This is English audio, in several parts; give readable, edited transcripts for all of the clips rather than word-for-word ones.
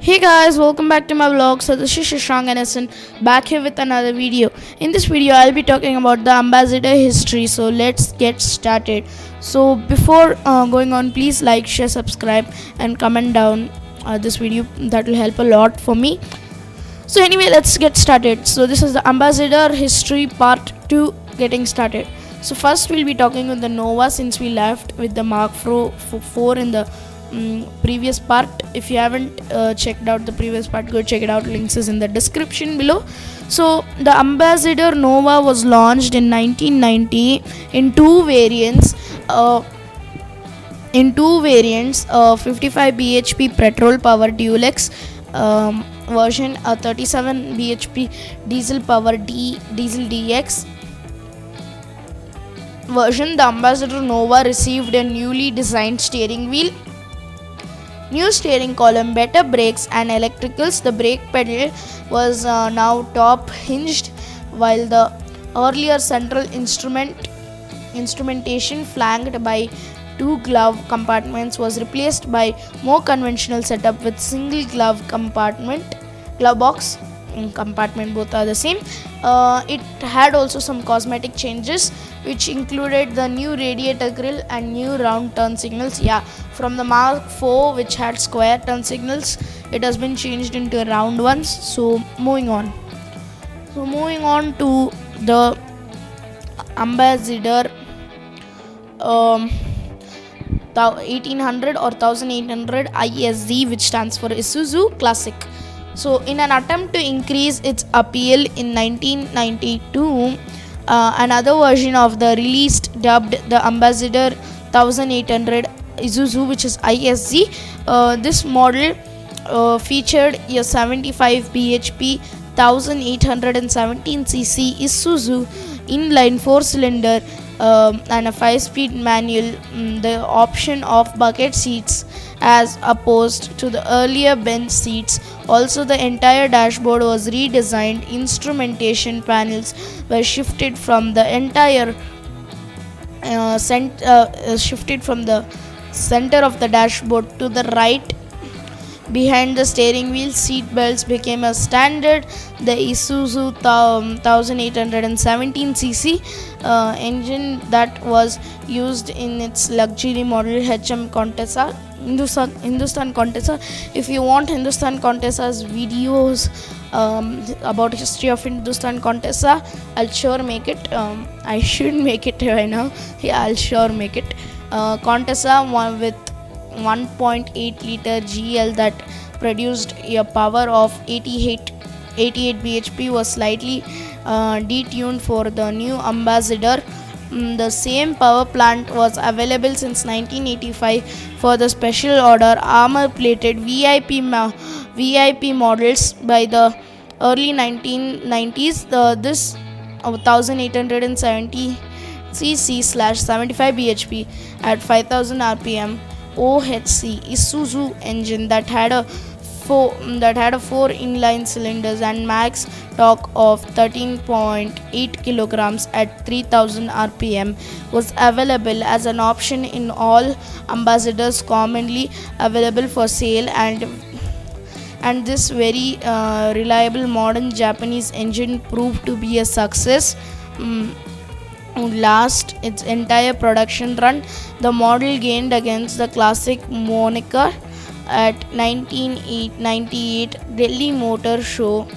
Hey guys, welcome back to my vlog. So this is Shashank Ganesan back here with another video. In this video, I'll be talking about the ambassador history. So let's get started. So before going on, please like, share, subscribe, and comment down this video. That will help a lot for me. So anyway, let's get started. So this is the ambassador history part 2 getting started. So first we'll be talking with the Nova since we left with the Mark IV in the previous part. If you haven't checked out the previous part, go check it out. Links is in the description below. So the Ambassador Nova was launched in 1990 in two variants. 55 bhp petrol power Dulux version, a 37 bhp diesel power diesel DX version. The Ambassador Nova received a newly designed steering wheel, new steering column, better brakes and electricals. The brake pedal was now top hinged, while the earlier central instrumentation flanked by two glove compartments was replaced by more conventional setup with single glove box compartment. Both are the same. It had also some cosmetic changes, which included the new radiator grille and new round turn signals. From the Mark IV, which had square turn signals, it has been changed into round ones. So moving on to the Ambassador 1800 or 1800 ISZ, which stands for Isuzu Classic. So in an attempt to increase its appeal in 1992, another version of the released dubbed the Ambassador 1800 Isuzu, which is ISZ. This model featured a 75 bhp 1817cc Isuzu inline 4-cylinder and a 5-speed manual. The option of bucket seats as opposed to the earlier bench seats. Also, the entire dashboard was redesigned. Instrumentation panels were shifted from the center of the dashboard to the right behind the steering wheel. Seat belts became a standard. The Isuzu 1817cc engine that was used in its luxury model HM Contessa, Hindustan Contessa. If you want Hindustan Contessa's videos about history of Hindustan Contessa, I'll sure make it. I should make it right now. I'll sure make it. Contessa with 1.8 liter GL that produced a power of 88 bhp was slightly detuned for the new Ambassador. The same power plant was available since 1985 for the special order armor plated VIP models. By the early 1990s, this 1870 cc/75 bhp at 5000 rpm OHC Isuzu engine that had a 4 inline cylinders and max torque of 13.8 kilograms at 3000 rpm was available as an option in all Ambassadors commonly available for sale, and this very reliable modern Japanese engine proved to be a success. Last its entire production run, the model gained against the Classic moniker at 1998 Delhi Motor Show,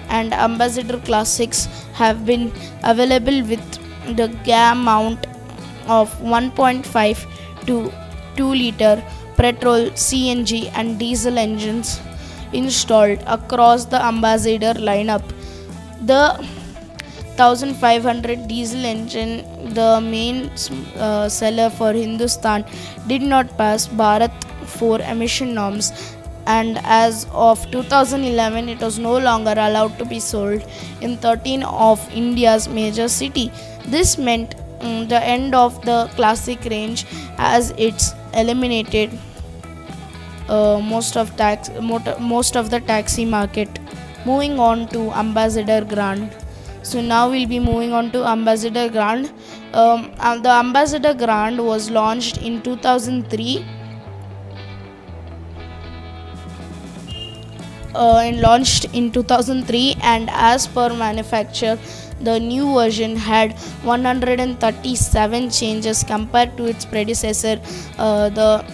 and Ambassador Classics have been available with the GAM mount of 1.5 to 2 liter petrol, CNG and diesel engines installed across the Ambassador lineup. The 1500 diesel engine, the main seller for Hindustan, did not pass Bharat 4 emission norms, and as of 2011 it was no longer allowed to be sold in 13 of India's major cities. This meant the end of the Classic range, as it's eliminated most of the taxi market. Moving on to Ambassador Grand. So now we'll be moving on to Ambassador Grand. The Ambassador Grand was launched in 2003 and launched in 2003, and as per manufacturer, the new version had 137 changes compared to its predecessor. The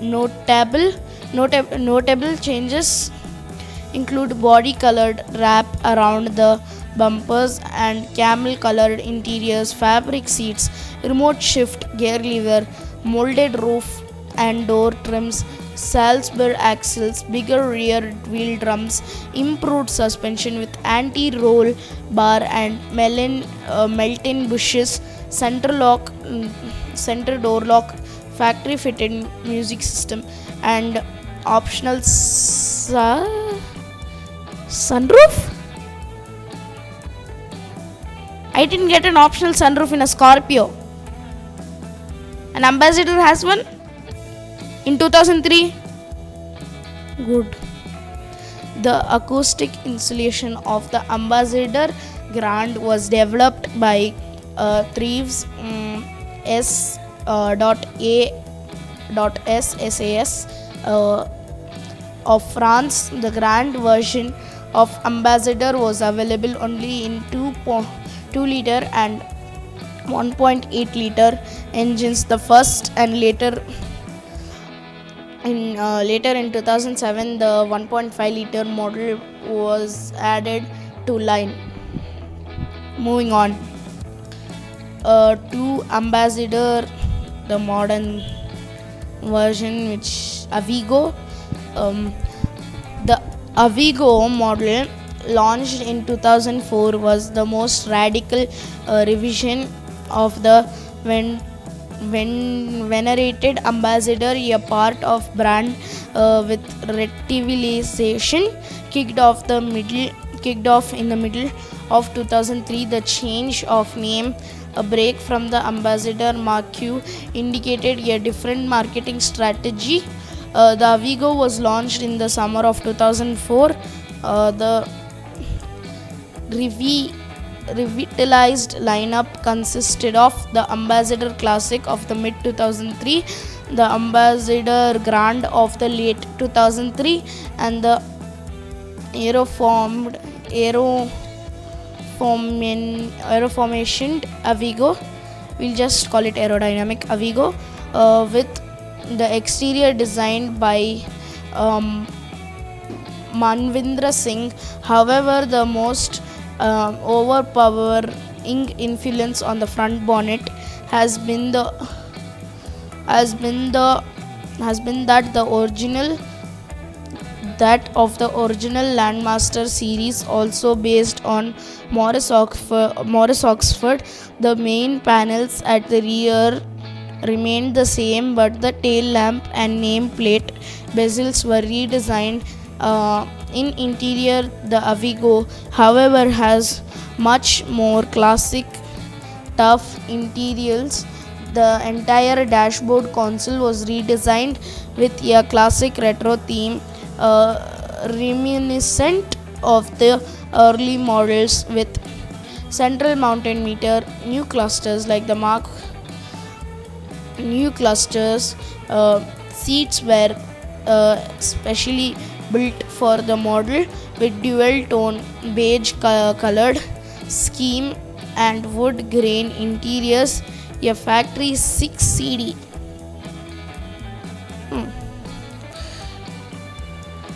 notable changes include body colored wrap around the bumpers and camel colored interiors, fabric seats, remote shift gear lever, molded roof and door trims, Salzburg axles, bigger rear wheel drums, improved suspension with anti-roll bar and melting bushes, center door lock, factory fitted music system, and optional sunroof. I didn't get an optional sunroof in a Scorpio. An Ambassador has one in 2003. Good. The acoustic insulation of the Ambassador Grand was developed by Thieves SAS of France. The Grand version of Ambassador was available only in 2-liter and 1.8-liter engines. The first and later in 2007, the 1.5-liter model was added to line. Moving on to Ambassador, the modern version, which Avigo. The Avigo model, launched in 2004, was the most radical revision of the venerated Ambassador, a part of brand with revitalization kicked off in the middle of 2003. The change of name, a break from the Ambassador marque, indicated a different marketing strategy. The Avigo was launched in the summer of 2004. The revitalized lineup consisted of the Ambassador Classic of the mid 2003, the Ambassador Grand of the late 2003, and the aeroformationed Avigo. We'll just call it aerodynamic Avigo, with the exterior designed by Manvindra Singh. However, the most overpowering influence on the front bonnet has been that of the original Landmaster series, also based on Morris Oxford. The main panels at the rear remained the same, but the tail lamp and nameplate bezels were redesigned. In interior, the Avigo, however, has much more classic, tough interiors. The entire dashboard console was redesigned with a classic retro theme, reminiscent of the early models, with central mounted meter, new clusters like the seats were specially built for the model, with dual tone beige colored scheme and wood grain interiors, a factory 6 CD.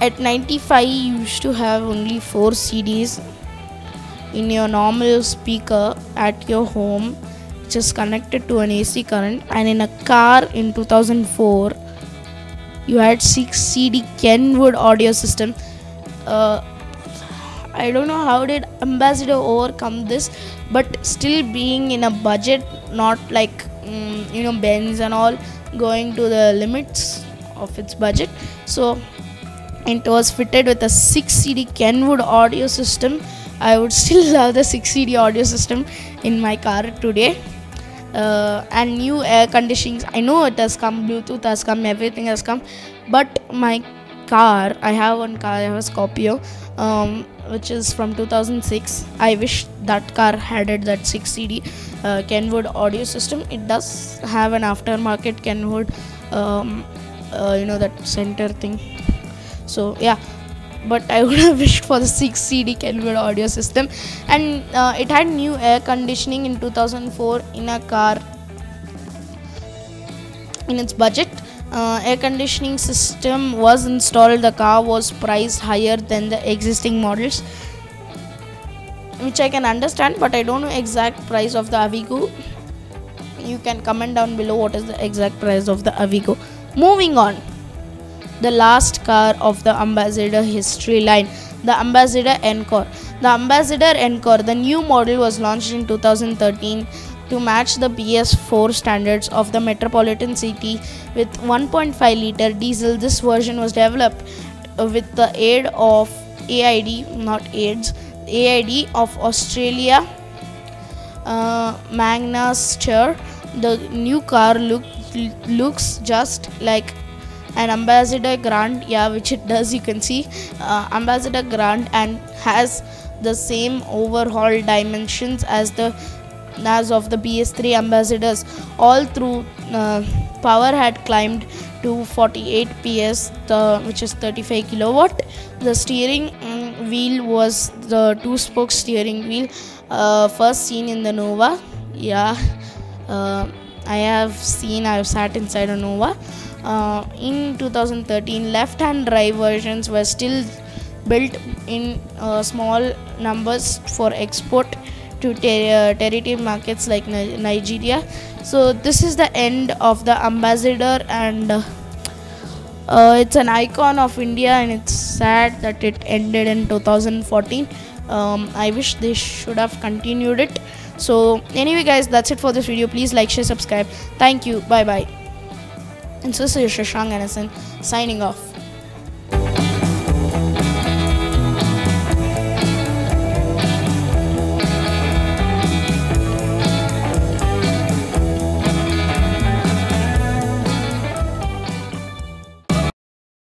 At 95, you used to have only 4 CDs in your normal speaker at your home, which is connected to an AC current, and in a car in 2004 you had 6 CD Kenwood audio system. I don't know how did Ambassador overcome this, but still being in a budget, not like Benz and all, going to the limits of its budget. So it was fitted with a 6 CD Kenwood audio system. I would still love the 6 CD audio system in my car today. And new air conditioning. I know it has come, Bluetooth has come, everything has come, but my car, I have one car, I have a Scorpio, which is from 2006. I wish that car had that 6 CD Kenwood audio system. It does have an aftermarket Kenwood, that center thing. So yeah, but I would have wished for the 6 CD Kenwood audio system. And it had new air conditioning in 2004 in a car in its budget. Air conditioning system was installed. The car was priced higher than the existing models, which I can understand, but I don't know exact price of the Avigo. You can comment down below what is the exact price of the Avigo. Moving on, the last car of the Ambassador history line, the Ambassador Encore. The Ambassador Encore, the new model, was launched in 2013 to match the BS4 standards of the metropolitan city with 1.5 liter diesel. This version was developed with the aid of AID, not AIDS, AID of Australia, Magnaster. The new car looks just like an Ambassador Grand, which it does. You can see Ambassador Grand, and has the same overhaul dimensions as of the BS3 Ambassadors. All through power had climbed to 48 PS, which is 35 kilowatt. The steering wheel was the 2-spoke steering wheel, first seen in the Nova. I've sat inside a Nova. In 2013, left-hand drive versions were still built in small numbers for export to territory markets like Nigeria. So this is the end of the Ambassador, and it's an icon of India, and it's sad that it ended in 2014. I wish they should have continued it. So anyway guys, that's it for this video. Please like, share, subscribe. Thank you. Bye bye. And so this is Shashank Ganesan signing off.